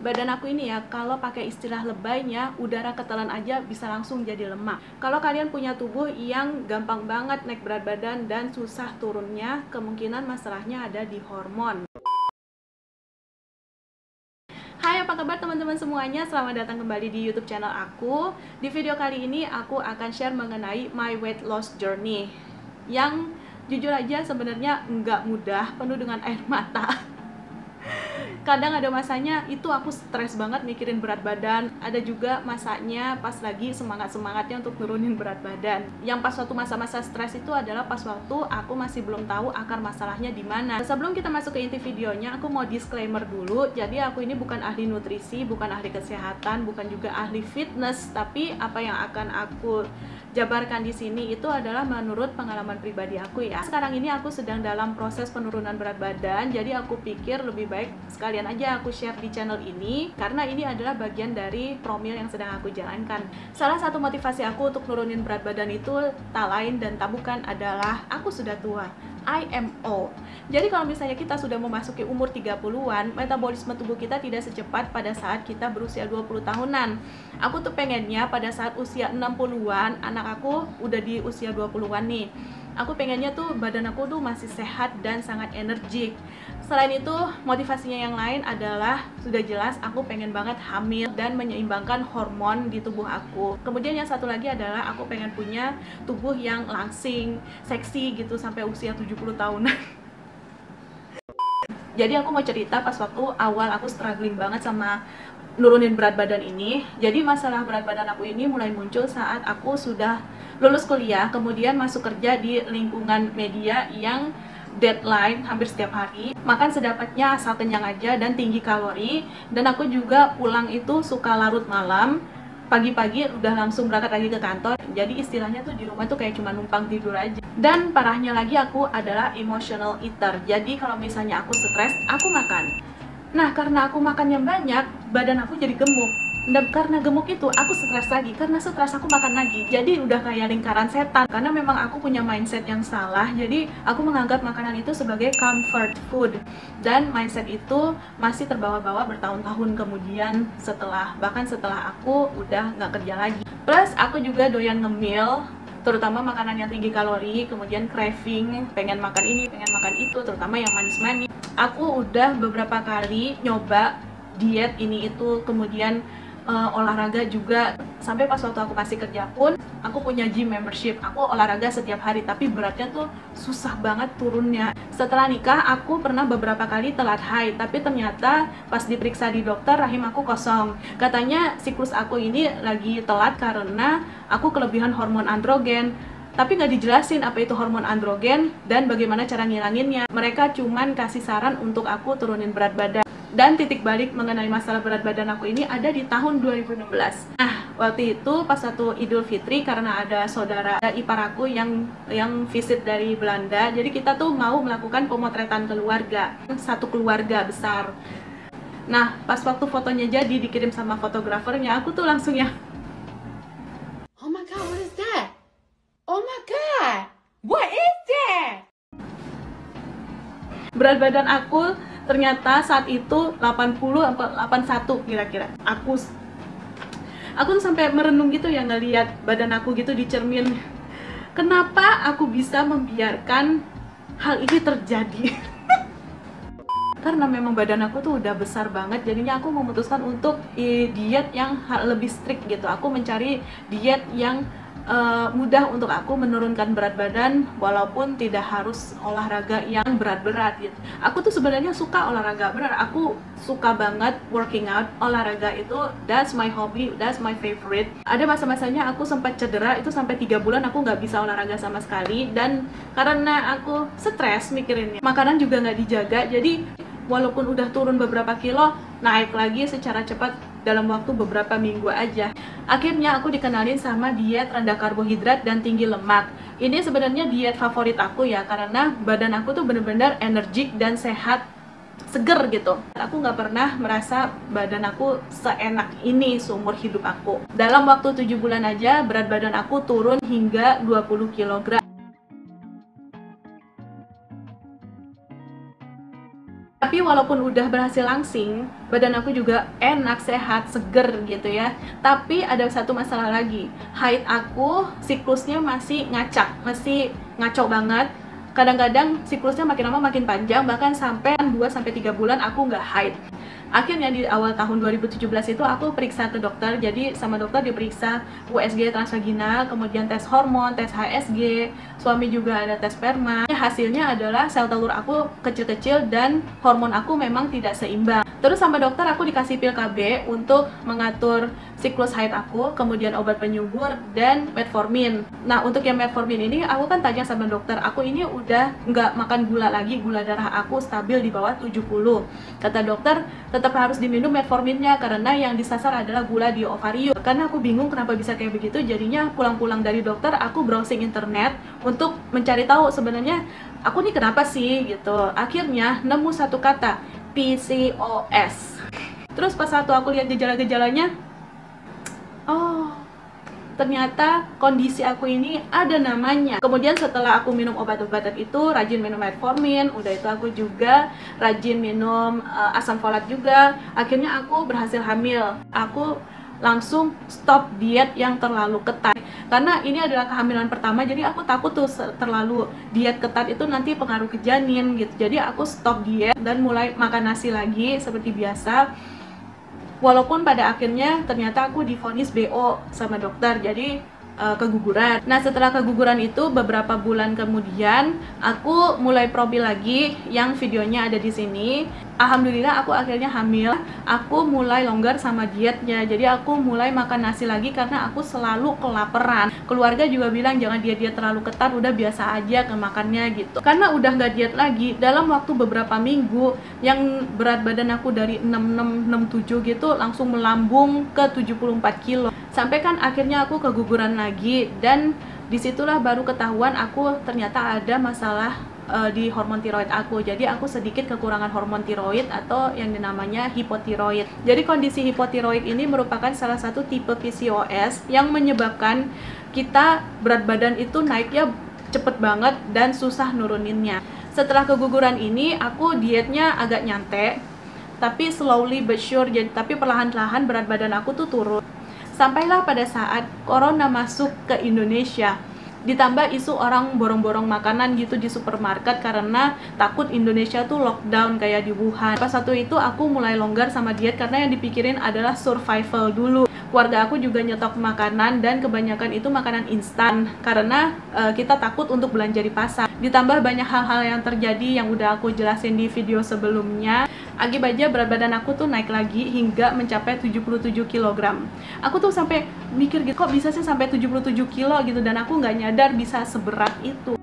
Badan aku ini ya, kalau pakai istilah lebaynya, udara ketelan aja bisa langsung jadi lemak. Kalau kalian punya tubuh yang gampang banget naik berat badan dan susah turunnya, kemungkinan masalahnya ada di hormon. Hai, apa kabar teman-teman semuanya? Selamat datang kembali di YouTube channel aku. Di video kali ini aku akan share mengenai my weight loss journey, yang jujur aja sebenarnya nggak mudah, penuh dengan air mata. Kadang ada masanya itu aku stres banget mikirin berat badan, ada juga masanya pas lagi semangat-semangatnya untuk nurunin berat badan. Yang pas waktu masa-masa stres itu adalah pas waktu aku masih belum tahu akar masalahnya di mana. Sebelum kita masuk ke inti videonya, aku mau disclaimer dulu. Jadi aku ini bukan ahli nutrisi, bukan ahli kesehatan, bukan juga ahli fitness, tapi apa yang akan aku jabarkan di sini itu adalah menurut pengalaman pribadi aku ya. Sekarang ini aku sedang dalam proses penurunan berat badan, jadi aku pikir lebih baik sekalian aja aku share di channel ini karena ini adalah bagian dari promil yang sedang aku jalankan. Salah satu motivasi aku untuk nurunin berat badan itu tak lain dan tak bukan adalah aku sudah tua. I am old. Jadi kalau misalnya kita sudah memasuki umur 30-an, metabolisme tubuh kita tidak secepat pada saat kita berusia 20 tahunan. Aku tuh pengennya pada saat usia 60-an, anak aku udah di usia 20-an nih. Aku pengennya tuh badan aku tuh masih sehat dan sangat energik. Selain itu, motivasinya yang lain adalah sudah jelas aku pengen banget hamil dan menyeimbangkan hormon di tubuh aku. Kemudian yang satu lagi adalah aku pengen punya tubuh yang langsing, seksi gitu sampai usia 70 tahunan. Jadi aku mau cerita pas waktu awal aku struggling banget sama nurunin berat badan ini. Jadi masalah berat badan aku ini mulai muncul saat aku sudah lulus kuliah, kemudian masuk kerja di lingkungan media yang deadline hampir setiap hari, makan sedapatnya asal kenyang aja dan tinggi kalori. Dan aku juga pulang itu suka larut malam, pagi-pagi udah langsung berangkat lagi ke kantor. Jadi istilahnya tuh di rumah tuh kayak cuma numpang tidur aja. Dan parahnya lagi aku adalah emotional eater. Jadi kalau misalnya aku stres, aku makan. Nah, karena aku makannya banyak, badan aku jadi gemuk. Dan karena gemuk itu, aku stres lagi. Karena stres, aku makan lagi. Jadi udah kayak lingkaran setan. Karena memang aku punya mindset yang salah. Jadi aku menganggap makanan itu sebagai comfort food. Dan mindset itu masih terbawa-bawa bertahun-tahun kemudian bahkan setelah aku udah nggak kerja lagi. Plus, aku juga doyan ngemil, terutama makanan yang tinggi kalori, kemudian craving, pengen makan ini, pengen makan itu, terutama yang manis-manis. Aku udah beberapa kali nyoba diet ini itu, kemudian olahraga juga. Sampai pas waktu aku masih kerja pun, aku punya gym membership, aku olahraga setiap hari, tapi beratnya tuh susah banget turunnya. Setelah nikah, aku pernah beberapa kali telat haid, tapi ternyata pas diperiksa di dokter, rahim aku kosong. Katanya siklus aku ini lagi telat karena aku kelebihan hormon androgen. Tapi nggak dijelasin apa itu hormon androgen dan bagaimana cara ngilanginnya. Mereka cuman kasih saran untuk aku turunin berat badan. Dan titik balik mengenai masalah berat badan aku ini ada di tahun 2016. Nah, waktu itu pas satu Idul Fitri, karena ada saudara ipar aku yang visit dari Belanda, jadi kita tuh mau melakukan pemotretan keluarga, satu keluarga besar. Nah, pas waktu fotonya jadi dikirim sama fotografernya, aku tuh langsung ya, Oh my god, what is that? Oh my god, what is that? berat badan aku ternyata saat itu 80 atau 81 kira-kira. Aku tuh sampai merenung gitu ya ngelihat badan aku gitu di cermin. Kenapa aku bisa membiarkan hal ini terjadi? Karena memang badan aku tuh udah besar banget, jadinya aku memutuskan untuk diet yang lebih strict gitu. Aku mencari diet yang mudah untuk aku menurunkan berat badan walaupun tidak harus olahraga yang berat-berat gitu. Aku tuh sebenarnya suka olahraga berat, aku suka banget working out. Olahraga itu that's my hobby, that's my favorite. Ada masa-masanya aku sempat cedera, itu sampai 3 bulan aku nggak bisa olahraga sama sekali. Dan karena aku stres mikirinnya, makanan juga nggak dijaga, jadi walaupun udah turun beberapa kilo, naik lagi secara cepat dalam waktu beberapa minggu aja. Akhirnya aku dikenalin sama diet rendah karbohidrat dan tinggi lemak. Ini sebenarnya diet favorit aku ya, karena badan aku tuh bener-bener energik dan sehat, seger gitu. Aku nggak pernah merasa badan aku seenak ini seumur hidup aku. Dalam waktu 7 bulan aja, berat badan aku turun hingga 20 kg. Tapi walaupun udah berhasil langsing, badan aku juga enak, sehat, seger gitu ya. Tapi ada satu masalah lagi, haid aku siklusnya masih ngacak, masih ngaco banget. Kadang-kadang siklusnya makin lama makin panjang, bahkan sampai 2-3 bulan aku nggak haid. Akhirnya di awal tahun 2017 itu aku periksa ke dokter. Jadi sama dokter diperiksa USG transvaginal, kemudian tes hormon, tes HSG, suami juga ada tes sperma. Hasilnya adalah sel telur aku kecil-kecil dan hormon aku memang tidak seimbang. Terus sama dokter aku dikasih pil KB untuk mengatur siklus haid aku, kemudian obat penyubur dan metformin. Nah untuk yang metformin ini aku kan tanya sama dokter, aku ini udah nggak makan gula lagi, gula darah aku stabil di bawah 70. Kata dokter tetap harus diminum metforminnya karena yang disasar adalah gula di ovarium. Karena aku bingung kenapa bisa kayak begitu, jadinya pulang-pulang dari dokter aku browsing internet untuk mencari tahu sebenarnya aku nih kenapa sih gitu. Akhirnya nemu satu kata, PCOS. Terus pas satu aku lihat gejala-gejalanya, oh ternyata kondisi aku ini ada namanya. Kemudian setelah aku minum obat-obatan itu, rajin minum metformin, udah itu aku juga rajin minum asam folat juga. Akhirnya aku berhasil hamil. Aku langsung stop diet yang terlalu ketat. Karena ini adalah kehamilan pertama, jadi aku takut tuh terlalu diet ketat itu nanti pengaruh ke janin gitu. Jadi aku stop diet dan mulai makan nasi lagi seperti biasa. Walaupun pada akhirnya ternyata aku divonis BO sama dokter, jadi keguguran. Nah setelah keguguran itu beberapa bulan kemudian aku mulai probil lagi yang videonya ada di sini. Alhamdulillah aku akhirnya hamil. Aku mulai longgar sama dietnya, jadi aku mulai makan nasi lagi karena aku selalu kelaparan. Keluarga juga bilang jangan diet terlalu ketat, udah biasa aja kemakannya gitu. Karena udah nggak diet lagi, dalam waktu beberapa minggu yang berat badan aku dari 66-67 gitu langsung melambung ke 74 kilo. Sampai kan akhirnya aku keguguran lagi, dan disitulah baru ketahuan aku ternyata ada masalah di hormon tiroid aku. Jadi aku sedikit kekurangan hormon tiroid atau yang dinamanya hipotiroid. Jadi kondisi hipotiroid ini merupakan salah satu tipe PCOS yang menyebabkan kita berat badan itu naiknya cepet banget dan susah nuruninnya. Setelah keguguran ini aku dietnya agak nyantai, tapi slowly but sure, tapi perlahan-lahan berat badan aku tuh turun. Sampailah pada saat corona masuk ke Indonesia, ditambah isu orang borong-borong makanan gitu di supermarket karena takut Indonesia tuh lockdown kayak di Wuhan. Pas satu itu aku mulai longgar sama diet karena yang dipikirin adalah survival dulu. Keluarga aku juga nyetok makanan dan kebanyakan itu makanan instan karena kita takut untuk belanja di pasar. Ditambah banyak hal-hal yang terjadi yang udah aku jelasin di video sebelumnya. Akibatnya berat badan aku tuh naik lagi hingga mencapai 77 kg. Aku tuh sampai mikir gitu, kok bisa sih sampai 77 kilo gitu, dan aku nggak nyadar bisa seberat itu.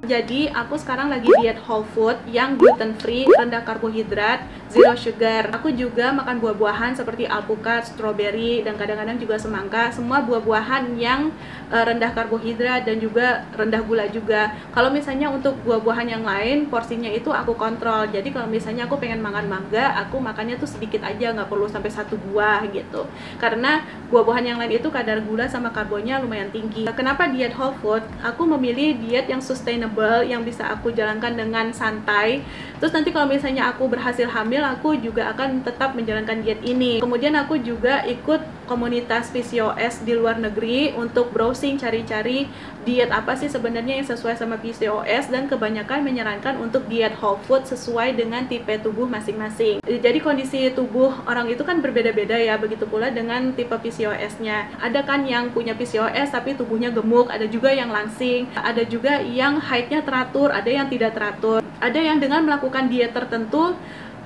Jadi aku sekarang lagi diet whole food yang gluten free, rendah karbohidrat, zero sugar. Aku juga makan buah-buahan seperti alpukat, strawberry, dan kadang-kadang juga semangka. Semua buah-buahan yang rendah karbohidrat dan juga rendah gula juga. Kalau misalnya untuk buah-buahan yang lain, porsinya itu aku kontrol. Jadi kalau misalnya aku pengen makan mangga, aku makannya tuh sedikit aja, nggak perlu sampai 1 buah gitu. Karena buah-buahan yang lain itu kadar gula sama karbonnya lumayan tinggi. Kenapa diet whole food? Aku memilih diet yang sustainable, yang bisa aku jalankan dengan santai. Terus nanti kalau misalnya aku berhasil hamil, aku juga akan tetap menjalankan diet ini. Kemudian aku juga ikut komunitas PCOS di luar negeri untuk browsing, cari-cari diet apa sih sebenarnya yang sesuai sama PCOS, dan kebanyakan menyarankan untuk diet whole food sesuai dengan tipe tubuh masing-masing. Jadi kondisi tubuh orang itu kan berbeda-beda ya, begitu pula dengan tipe PCOS-nya. Ada kan yang punya PCOS tapi tubuhnya gemuk, ada juga yang langsing, ada juga yang haidnya teratur, ada yang tidak teratur. Ada yang dengan melakukan diet tertentu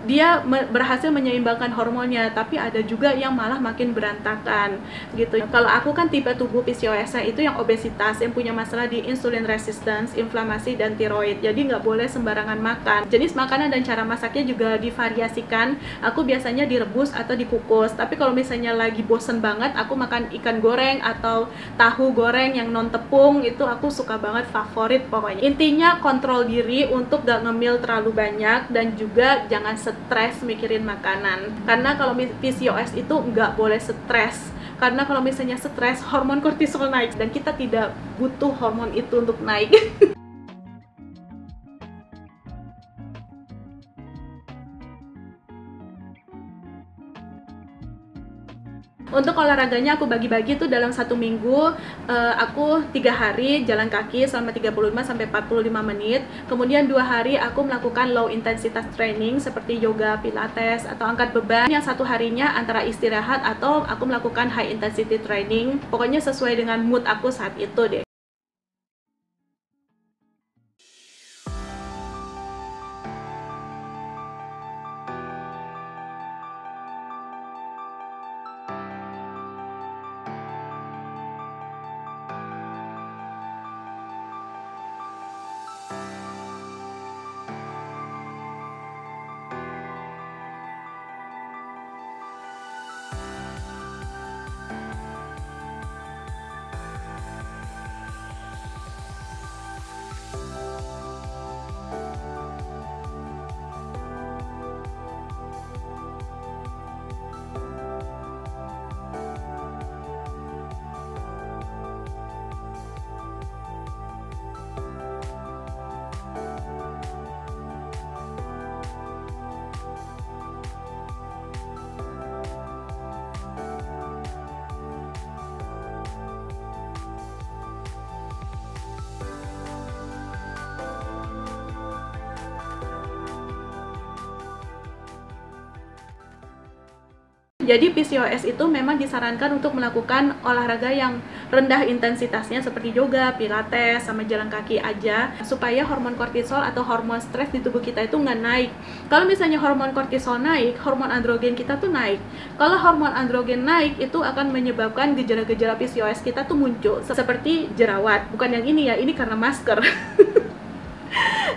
dia berhasil menyeimbangkan hormonnya, tapi ada juga yang malah makin berantakan gitu. Kalau aku kan tipe tubuh PCOS itu yang obesitas, yang punya masalah di insulin resistance, inflamasi, dan tiroid. Jadi nggak boleh sembarangan makan. Jenis makanan dan cara masaknya juga divariasikan. Aku biasanya direbus atau dikukus, tapi kalau misalnya lagi bosen banget, aku makan ikan goreng atau tahu goreng yang non tepung, itu aku suka banget, favorit pokoknya. Intinya kontrol diri untuk gak ngemil terlalu banyak, dan juga jangan stres mikirin makanan. Karena kalau PCOS itu nggak boleh stres, karena kalau misalnya stres, hormon kortisol naik, dan kita tidak butuh hormon itu untuk naik. Untuk olahraganya aku bagi-bagi tuh dalam 1 minggu. Aku 3 hari jalan kaki selama 35-45 menit. Kemudian 2 hari aku melakukan low intensitas training seperti yoga, pilates, atau angkat beban. Yang 1 harinya antara istirahat atau aku melakukan high intensity training. Pokoknya sesuai dengan mood aku saat itu deh. Jadi PCOS itu memang disarankan untuk melakukan olahraga yang rendah intensitasnya seperti yoga, pilates, sama jalan kaki aja, supaya hormon kortisol atau hormon stres di tubuh kita itu nggak naik. Kalau misalnya hormon kortisol naik, hormon androgen kita tuh naik. Kalau hormon androgen naik, itu akan menyebabkan gejala-gejala PCOS kita tuh muncul, seperti jerawat. Bukan yang ini ya, ini karena masker.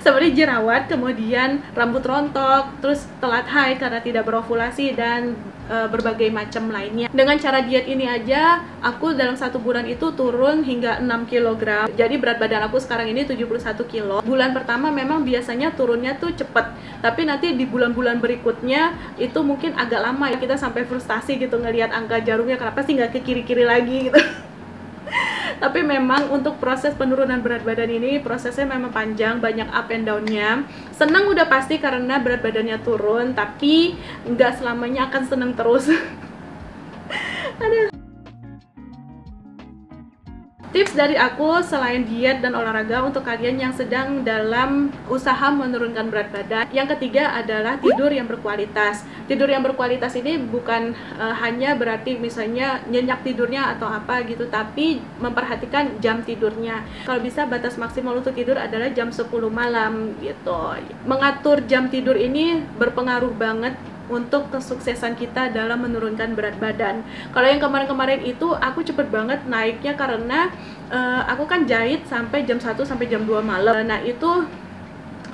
Seperti jerawat, kemudian rambut rontok, terus telat haid karena tidak berovulasi, dan berbagai macam lainnya. Dengan cara diet ini aja, aku dalam 1 bulan itu turun hingga 6 kg. Jadi berat badan aku sekarang ini 71 kg. Bulan pertama memang biasanya turunnya tuh cepet, tapi nanti di bulan-bulan berikutnya itu mungkin agak lama ya, kita sampai frustasi gitu ngelihat angka jarumnya, kenapa sih nggak ke kiri-kiri lagi gitu. Tapi memang untuk proses penurunan berat badan ini prosesnya memang panjang, banyak up and down-nya. Senang udah pasti karena berat badannya turun, tapi nggak selamanya akan senang terus. Aduh. Tips dari aku selain diet dan olahraga untuk kalian yang sedang dalam usaha menurunkan berat badan, yang ketiga adalah tidur yang berkualitas. Tidur yang berkualitas ini bukan hanya berarti misalnya nyenyak tidurnya atau apa gitu, tapi memperhatikan jam tidurnya. Kalau bisa batas maksimal untuk tidur adalah jam 10 malam gitu. Mengatur jam tidur ini berpengaruh banget untuk kesuksesan kita dalam menurunkan berat badan. Kalau yang kemarin-kemarin itu aku cepet banget naiknya karena aku kan jahit sampai jam 1 sampai jam 2 malam. Nah itu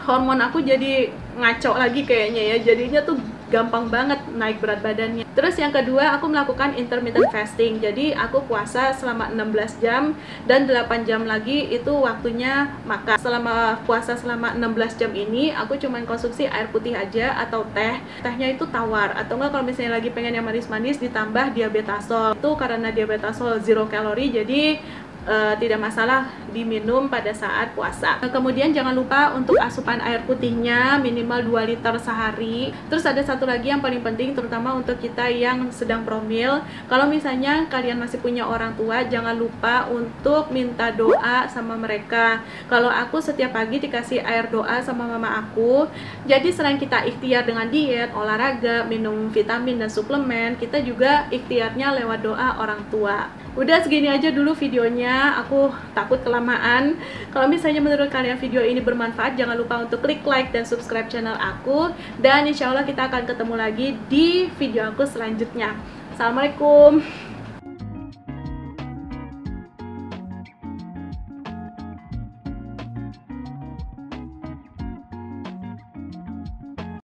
hormon aku jadi ngaco lagi kayaknya ya, jadinya tuh gampang banget naik berat badannya. Terus yang kedua, aku melakukan intermittent fasting. Jadi aku puasa selama 16 jam dan 8 jam lagi itu waktunya makan. Selama puasa selama 16 jam ini aku cuman konsumsi air putih aja atau teh. Tehnya itu tawar, atau enggak kalau misalnya lagi pengen yang manis-manis ditambah diabetasol. Itu karena diabetasol 0 kalori, jadi tidak masalah diminum pada saat puasa. Kemudian jangan lupa untuk asupan air putihnya minimal 2 liter sehari. Terus ada satu lagi yang paling penting, terutama untuk kita yang sedang promil. Kalau misalnya kalian masih punya orang tua, jangan lupa untuk minta doa sama mereka. Kalau aku setiap pagi dikasih air doa sama mama aku. Jadi selain kita ikhtiar dengan diet, olahraga, minum vitamin dan suplemen, kita juga ikhtiarnya lewat doa orang tua. Udah segini aja dulu videonya, aku takut kelamaan. Kalau misalnya menurut kalian video ini bermanfaat, jangan lupa untuk klik like dan subscribe channel aku. Dan insya Allah kita akan ketemu lagi di video aku selanjutnya. Assalamualaikum.